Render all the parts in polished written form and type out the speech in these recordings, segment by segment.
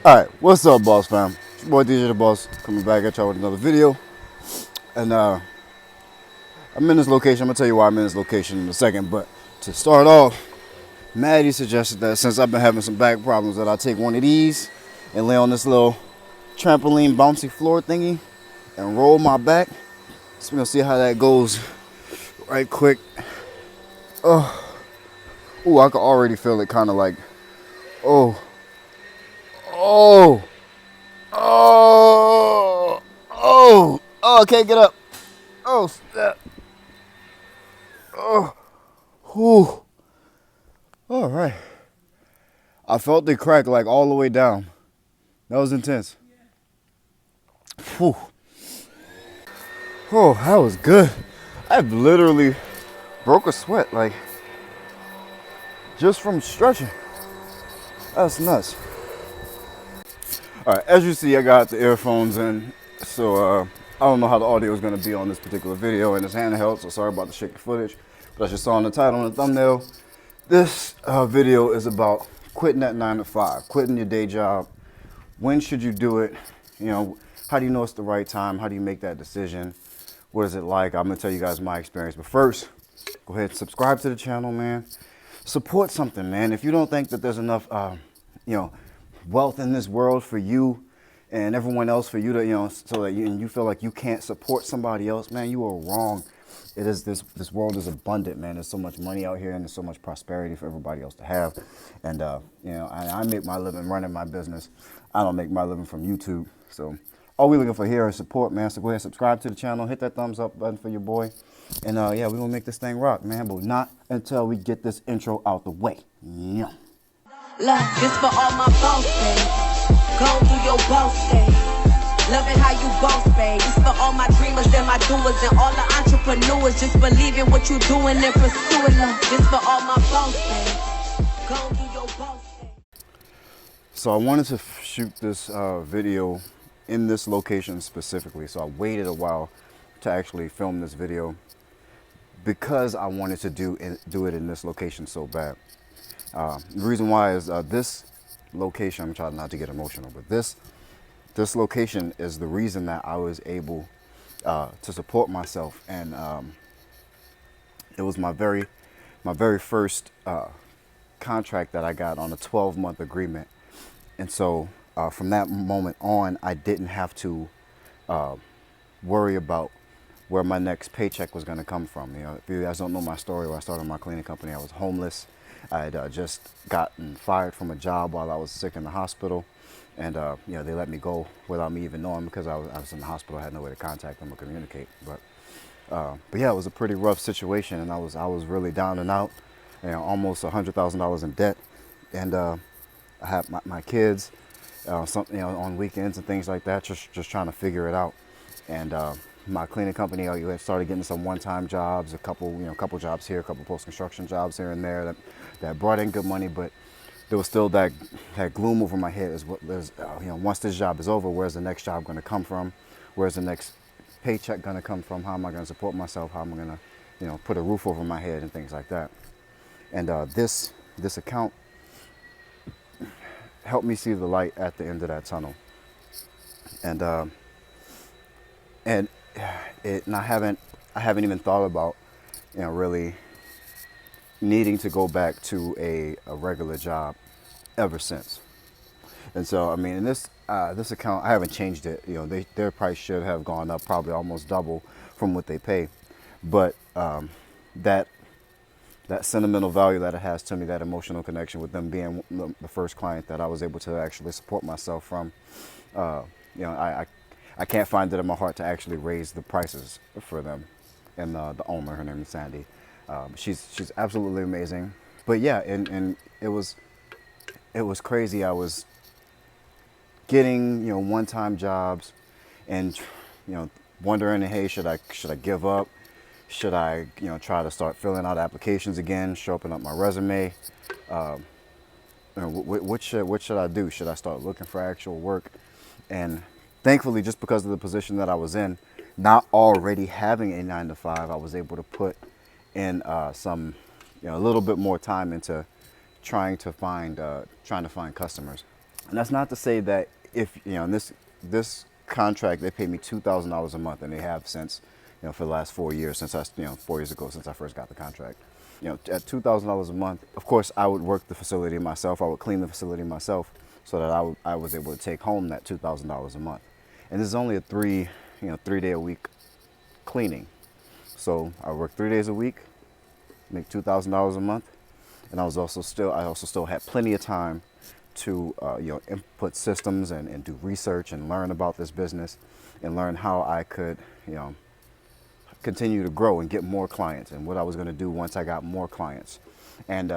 Alright, what's up, boss fam? It's your boy DJ the Boss coming back at y'all with another video. And I'm in this location. I'm gonna tell you why I'm in this location in a second. But to start off, Maddie suggested that since I've been having some back problems, that I take one of these and lay on this little trampoline bouncy floor thingy and roll my back. So we're gonna see how that goes right quick. Oh, ooh, I can already feel it kind of like, oh, oh. Oh, I can't get up. Oh, snap. Oh, whew. All right. I felt the crack like all the way down. That was intense. Whew. Oh, that was good. I've literally broke a sweat, like, just from stretching. That's nuts. All right, as you see, I got the earphones in, so I don't know how the audio is going to be on this particular video, and it's handheld, so sorry about the shaky footage. But as you saw in the title and the thumbnail, this video is about quitting that 9 to 5, quitting your day job. When should you do it? You know, how do you know it's the right time? How do you make that decision? What is it like? I'm going to tell you guys my experience. But first, go ahead and subscribe to the channel, man. Support something, man. If you don't think that there's enough, you know, wealth in this world for you and everyone else for you to, you know, so that you feel like you can't support somebody else, man, you are wrong. It is this world is abundant, man. There's so much money out here and there's so much prosperity for everybody else to have. And you know, I make my living running my business. I don't make my living from YouTube. So all we're looking for here is support, man. So go ahead, subscribe to the channel, hit that thumbs up button for your boy. And yeah, we're gonna make this thing rock, man, but not until we get this intro out the way. Yeah. Look, this for all my boss days. Go through your boss days. Loving how you boss, babe. This for all my dreamers and my doers and all the entrepreneurs. Just believe in what you're doing and pursuing. Look, this for all my boss days. Go through your boss days. So I wanted to shoot this video in this location specifically. So I waited a while to actually film this video because I wanted to do it in this location so bad. The reason why is this location, I'm trying not to get emotional, but this location is the reason that I was able to support myself. And it was my very first contract that I got on a 12-month agreement. And so from that moment on, I didn't have to worry about where my next paycheck was going to come from. You know, if you guys don't know my story, when I started my cleaning company, I was homeless. I had just gotten fired from a job while I was sick in the hospital. And, you know, they let me go without me even knowing because I was in the hospital. I had no way to contact them or communicate. But yeah, it was a pretty rough situation. And I was really down and out, you know, almost $100,000 in debt. And I had my kids, something, you know, on weekends and things like that, just trying to figure it out. And my cleaning company, you had started getting some one-time jobs, a couple jobs here, a couple post-construction jobs here and there that brought in good money, but there was still that gloom over my head. Is what there's, you know, once this job is over, where's the next job going to come from? Where's the next paycheck going to come from? How am I going to support myself? How am I going to, you know, put a roof over my head and things like that? And this account helped me see the light at the end of that tunnel. And I haven't even thought about, you know, really needing to go back to a regular job ever since. And so, I mean, in this account, I haven't changed it. You know, their price should have gone up probably almost double from what they pay. But that sentimental value that it has to me, that emotional connection with them being the first client that I was able to actually support myself from, you know, I can't find it in my heart to actually raise the prices for them. And the owner, her name is Sandy. She's absolutely amazing. But yeah, and it was crazy. I was getting, you know, one-time jobs, and, you know, wondering, hey, should I give up? Should I, you know, try to start filling out applications again, sharpen up my resume? You know, what should I do? Should I start looking for actual work? And thankfully, just because of the position that I was in, not already having a 9 to 5, I was able to put in some, you know, a little bit more time into trying to find customers. And that's not to say that if, in this contract, they pay me $2,000 a month, and they have since, for the last 4 years, since 4 years ago, since I first got the contract. At $2,000 a month, of course, I would work the facility myself. I would clean the facility myself, so that I was able to take home that $2,000 a month. And this is only a 3 day a week cleaning. So I work 3 days a week, make $2,000 a month, and I also still had plenty of time to input systems and do research and learn about this business and learn how I could continue to grow and get more clients, and what I was going to do once I got more clients. And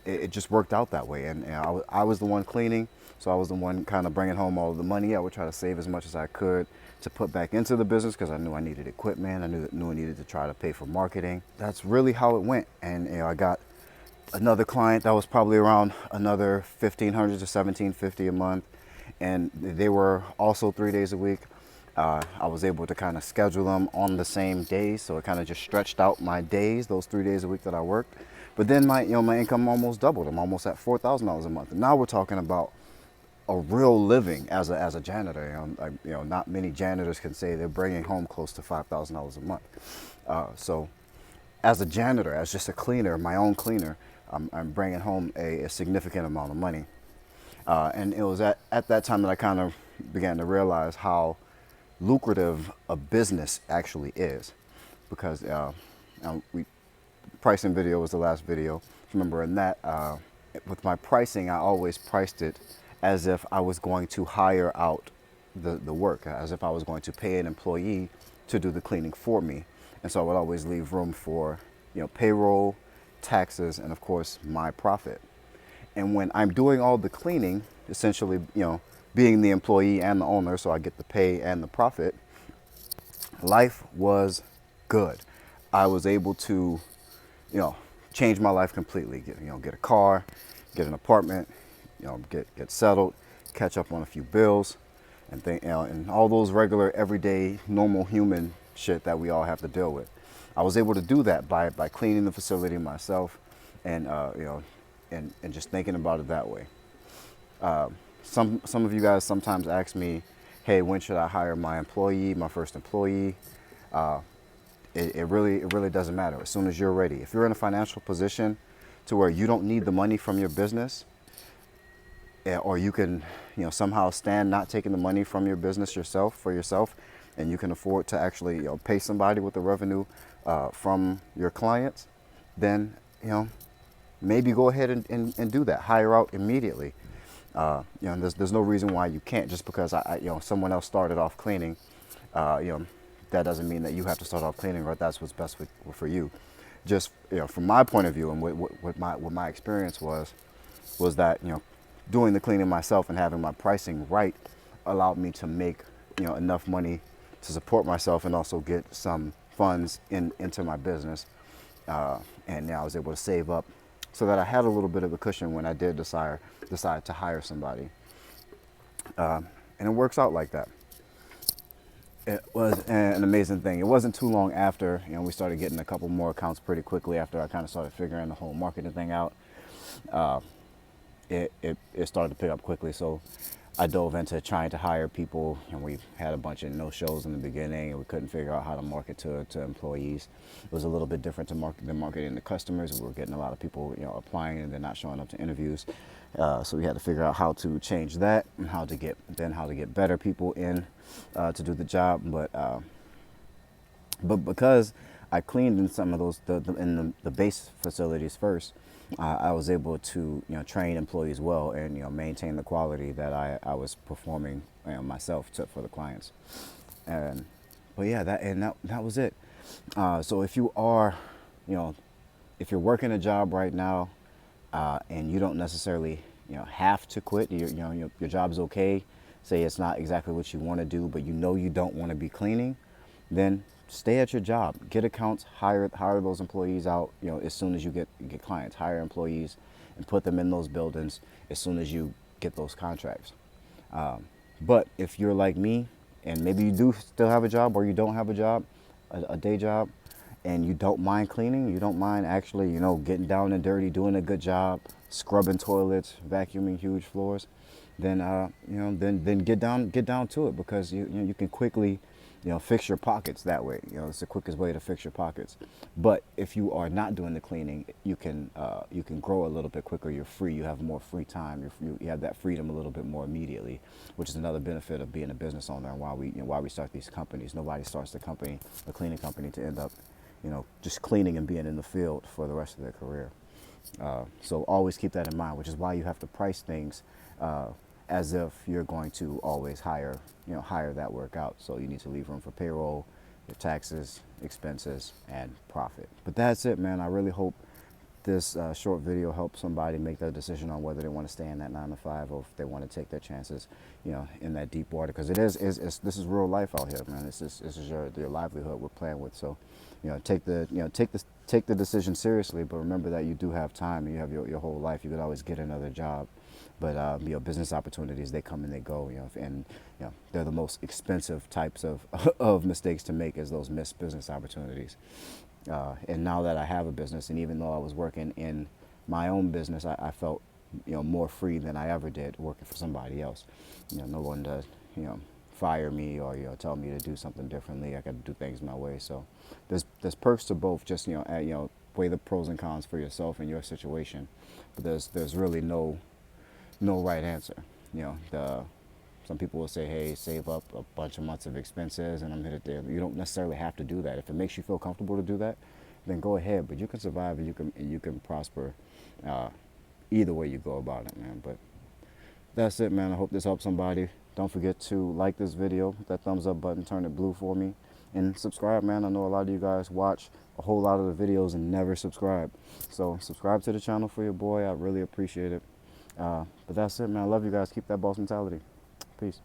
it just worked out that way. And I was the one cleaning, so I was the one kind of bringing home all of the money. I would try to save as much as I could to put back into the business, because I knew I needed equipment. I knew I needed to try to pay for marketing. That's really how it went. And I got another client that was probably around another $1,500 to $1,750 a month, and they were also 3 days a week. I was able to kind of schedule them on the same days, so it kind of just stretched out my days, those 3 days a week that I worked. But then my income almost doubled. I'm almost at $4,000 a month. And now we're talking about a real living as a janitor. Not many janitors can say they're bringing home close to $5,000 a month. So as a janitor, as just a cleaner, my own cleaner, I'm bringing home a significant amount of money. And it was at that time that I kind of began to realize how lucrative a business actually is, because pricing video was the last video. Remember, in that, with my pricing, I always priced it as if I was going to hire out the work, as if I was going to pay an employee to do the cleaning for me. And so I would always leave room for payroll, taxes, and of course my profit. And when I'm doing all the cleaning, essentially being the employee and the owner, so I get the pay and the profit, life was good. I was able to change my life completely. Get a car, get an apartment, get settled, catch up on a few bills, and and all those regular, everyday, normal human shit that we all have to deal with. I was able to do that by cleaning the facility myself, and and just thinking about it that way. Some of you guys sometimes ask me, hey, when should I hire my first employee? It really doesn't matter. As soon as you're ready. If you're in a financial position to where you don't need the money from your business, or you can somehow stand not taking the money from your business for yourself, and you can afford to actually pay somebody with the revenue from your clients, then maybe go ahead and do that. Hire out immediately. There's no reason why you can't, just because someone else started off cleaning. That doesn't mean that you have to start off cleaning, or that's what's best for you. Just from my point of view, and what my experience was that doing the cleaning myself and having my pricing right allowed me to make enough money to support myself, and also get some funds into my business. And now I was able to save up, so that I had a little bit of a cushion when I did decide to hire somebody. And it works out like that. It was an amazing thing. It wasn't too long after, we started getting a couple more accounts pretty quickly after I kind of started figuring the whole marketing thing out. It started to pick up quickly, so I dove into trying to hire people, and we had a bunch of no-shows in the beginning, and we couldn't figure out how to market to employees. It was a litting than marketing to customers. We were getting a lot of people applying, and they're not showing up to interviews. So we had to figure out how to change that, and how to get better people in to do the job. But because I cleaned in some of those in the base facilities first, I was able to train employees well, and maintain the quality that I was performing myself for the clients. But yeah, that was it. So if you are if you're working a job right now, and you don't necessarily have to quit, your job's okay, say it's not exactly what you want to do, but you don't want to be cleaning, then stay at your job, get accounts, hire those employees out as soon as you get clients. Hire employees and put them in those buildings as soon as you get those contracts. But if you're like me, and maybe you do still have a job, or you don't have a job, a day job, and you don't mind cleaning, you don't mind actually getting down and dirty, doing a good job, scrubbing toilets, vacuuming huge floors, then then get down to it, because you can quickly fix your pockets that way. It's the quickest way to fix your pockets. But if you are not doing the cleaning, you can grow a little bit quicker. You're free. You have more free time. You have that freedom a little bit more immediately, which is another benefit of being a business owner, and why we start these companies. Nobody starts a cleaning company, to end up just cleaning and being in the field for the rest of their career. So always keep that in mind, which is why you have to price things as if you're going to always hire that work out. So you need to leave room for payroll, your taxes, expenses, and profit. But that's it, man. I really hope this short video helps somebody make that decision on whether they want to stay in that 9 to 5, or if they want to take their chances, in that deep water. Because this is real life out here, man. This is your livelihood we're playing with. So, take the decision seriously. But remember that you do have time, and you have your whole life. You could always get another job. But business opportunities, they come and they go. And they're the most expensive types of of mistakes to make, is those missed business opportunities. And now that I have a business, and even though I was working in my own business, I felt more free than I ever did working for somebody else. No one to fire me, or tell me to do something differently. I got to do things my way. So there's perks to both. Just weigh the pros and cons for yourself and your situation. But there's really no right answer. Some people will say, hey, save up a bunch of months of expenses, and I'm headed there. You don't necessarily have to do that. If it makes you feel comfortable to do that, then go ahead. But you can survive, and you can prosper either way you go about it, man. But that's it, man. I hope this helps somebody. Don't forget to like this video, hit that thumbs up button, turn it blue for me, and subscribe, man. I know a lot of you guys watch a whole lot of the videos and never subscribe. So subscribe to the channel for your boy. I really appreciate it. But that's it, man. I love you guys. Keep that boss mentality. Peace.